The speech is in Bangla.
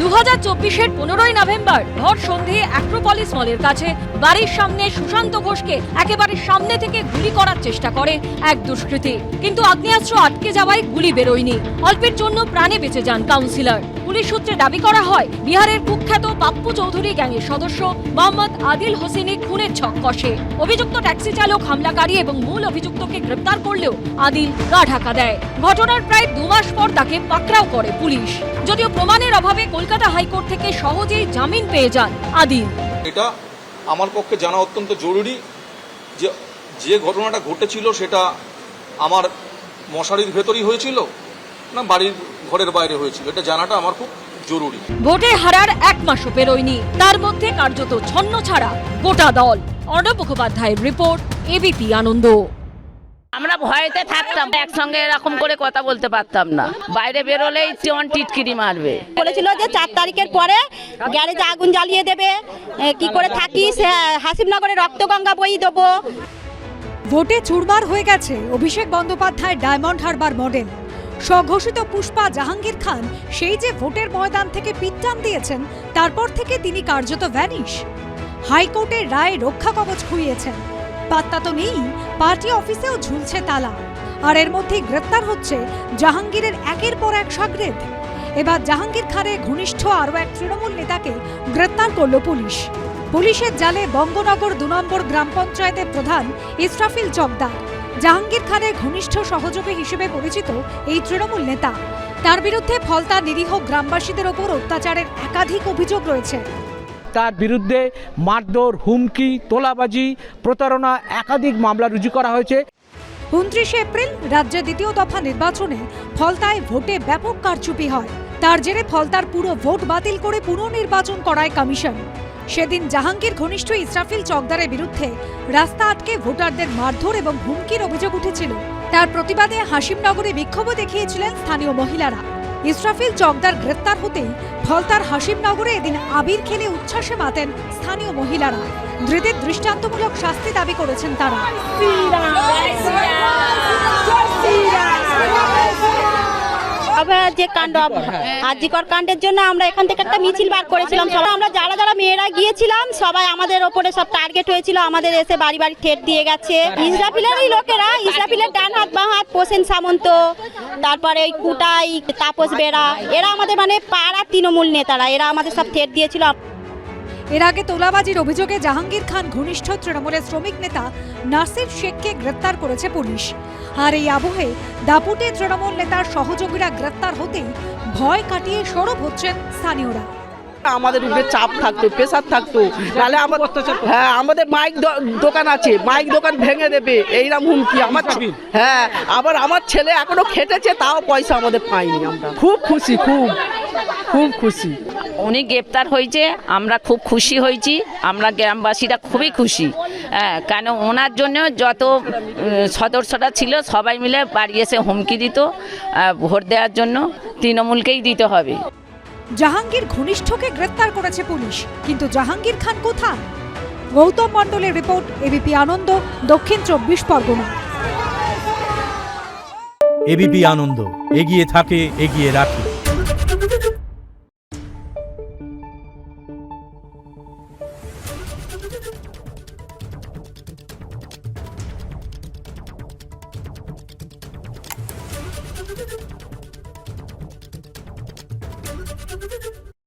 2024-এর 15ই নভেম্বর ভোর সন্ধে অ্যাক্রোপলিস মলের কাছে বাড়ির সামনে সুশান্ত ঘোষকে একেবারে সামনে থেকে গুলি করার চেষ্টা করে এক দুষ্কৃতী, কিন্তু আগ্নেয়াস্ত্র আটকে যাওয়ায় গুলি বেরোয়নি। অল্পের জন্য প্রাণে বেঁচে যান কাউন্সিলর। পুলিশ সূত্রে দাবি করা হয়, বিহারের কুখ্যাত পাপ্পু চৌধুরী গ্যাংয়ের সদস্য মোহাম্মদ আদিল হোসেনি খুনের ছক কষে। অভিযুক্ত ট্যাক্সি চালক, হামলাকারী এবং মূল অভিযুক্তকে গ্রেপ্তার করলেও আদিল গা ঢাকা দেয়। ঘটনার প্রায় 2 মাস পর তাকে পাকড়াও করে পুলিশ, যদিও প্রমাণের অভাবে কলকাতা হাইকোর্ট থেকে সহজেই জামিন পেয়ে যান আদিল। এটা আমার পক্ষে জানা অত্যন্ত জরুরি যে ঘটনাটা ঘটেছিল সেটা আমার মশারির ভেতরই হয়েছিল না বাড়ির ঘরের বাইরে হয়েছিল, এটা জানাটা আমার খুব জরুরি। ভোটে হারার 1 মাসও পেরোয়নি, তার মধ্যে কার্যত ছন্ন ছাড়া গোটা দল। অর্ণব মুখোপাধ্যায়ের রিপোর্ট, এবিপি আনন্দ। আমরা ভয়েতে থাকতাম, একসঙ্গে এরকম করে কথা বলতে পারতাম না। বাইরে বেরোলেই চন টিটকিরি মারবে। বলেছিল যে 4 তারিখের পরে গ্যারেজে আগুন জ্বালিয়ে দেবে, কি করে থাকিস, হাসিমনগরে রক্তগঙ্গা বই দেবো। ভোটে চুরমার হয়ে গেছে অভিষেক বন্দ্যোপাধ্যায় ডায়মন্ড হারবার মডেল। স্বঘোষিত পুষ্পা জাহাঙ্গীর খান সেই যে ভোটের ময়দান থেকে পিত্তান দিয়েছেন, তারপর থেকে তিনি কার্যত ভ্যানিশ। হাইকোর্টের রায় রক্ষা কবচ খুইয়েছেন, পাত্তা তো নেই, পার্টি অফিসেও ঝুলছে তালা। আর এর মধ্যেই গ্রেপ্তার হচ্ছে জাহাঙ্গীরের একের পর এক শাগরেদ। এবার জাহাঙ্গীর খানের ঘনিষ্ঠ আরও এক তৃণমূল নেতাকে গ্রেপ্তার করল পুলিশ। পুলিশের জালে বঙ্গনগর 2 নম্বর গ্রাম পঞ্চায়েতের প্রধান ইসরাফিল চকদার। জাহাঙ্গীর খানের ঘনিষ্ঠ সহযোগী হিসেবে পরিচিত এই তৃণমূল নেতা, তার বিরুদ্ধে ফলতা নিরীহ গ্রামবাসীদের ওপর অত্যাচারের একাধিক অভিযোগ রয়েছে। তার বিরুদ্ধে মারধর, হুমকি, তোলাবাজি, প্রতারণা একাধিক মামলা রুজু করা হয়েছে। 29 এপ্রিল রাজ্যে 2য় দফা নির্বাচনে ফলতায় ভোটে ব্যাপক কারচুপি হয়। তার জেরে ফলতার পুরো ভোট বাতিল করে পুনর্নির্বাচন করায় কমিশন। সেদিন জাহাঙ্গীর ঘনিষ্ঠ ইসরাফিল চকদারের বিরুদ্ধে রাস্তা আটকে ভোটারদের মারধর এবং হুমকির অভিযোগ উঠেছিল। তার প্রতিবাদে হাসিমনগরে বিক্ষোভও দেখিয়েছিলেন স্থানীয় মহিলারা। ইসরাফিল চকদার গ্রেপ্তার হতেই ফলতার হাসিমনগরে এদিন আবির খেলে উচ্ছ্বাসে মাতেন স্থানীয় মহিলারা। ধৃতের দৃষ্টান্তমূলক শাস্তি দাবি করেছেন তারা। যে কাণ্ড, আজিকর কাণ্ডের জন্য আমরা এখান থেকে একটা মিছিল বার করেছিলাম। সবাই আমরা যারা মেয়েরা গিয়েছিলাম, সবাই আমাদের ওপরে সব টার্গেট হয়েছিল, আমাদের এসে বাড়ি বাড়ি ঠেট দিয়ে গেছে। ইসরাফিলেরই লোকেরা, ইসরাফিলের ডান হাত বাঁ হাত পোষেন সামন্ত, তারপরে ওই কুটাই, তাপস বেরা, এরা আমাদের মানে পাড়ার তৃণমূল নেতারা, এরা আমাদের সব ঠেট দিয়েছিল। এর আগে তোলাবাজির অভিযোগে জাহাঙ্গীর খান ঘনিষ্ঠ তৃণমূলের শ্রমিক নেতা নাসির শেখকে গ্রেপ্তার করেছে পুলিশ। আর এই আবহে দাপুটে তৃণমূল নেতার সহযোগীরা গ্রেপ্তার হতেই ভয় কাটিয়ে সরব হচ্ছেন স্থানীয়রা। আমাদের উপরে চাপ থাকতো, প্রেসার থাকতো, নাহলে আমাদের মাইক দোকান আছে, মাইক দোকান ভেঙে দেবে, এইরকম হুমকি। আবার আমার ছেলে এখনো খেটেছে, তাও পয়সা আমাদের পাইনি। আমরা খুব খুশি, খুব খুশি। উনি গ্রেপ্তার হয়েছে, আমরা খুব খুশি হয়েছি, আমরা গ্রামবাসীরা খুবই খুশি। কেন ওনার জন্য যত সদস্যরা ছিল সবাই মিলে বাড়ি এসে হুমকি দিত ভোট দেওয়ার জন্য, তৃণমূলকেই দিতে হবে। জাহাঙ্গীর ঘনিষ্ঠকে গ্রেপ্তার করেছে পুলিশ, কিন্তু জাহাঙ্গীর খান কোথায়? গৌতম মণ্ডলের রিপোর্ট, এবিপি আনন্দ, দক্ষিণ 24 পরগনা। এবিপি আনন্দ, এগিয়ে থাকে, এগিয়ে রাখে।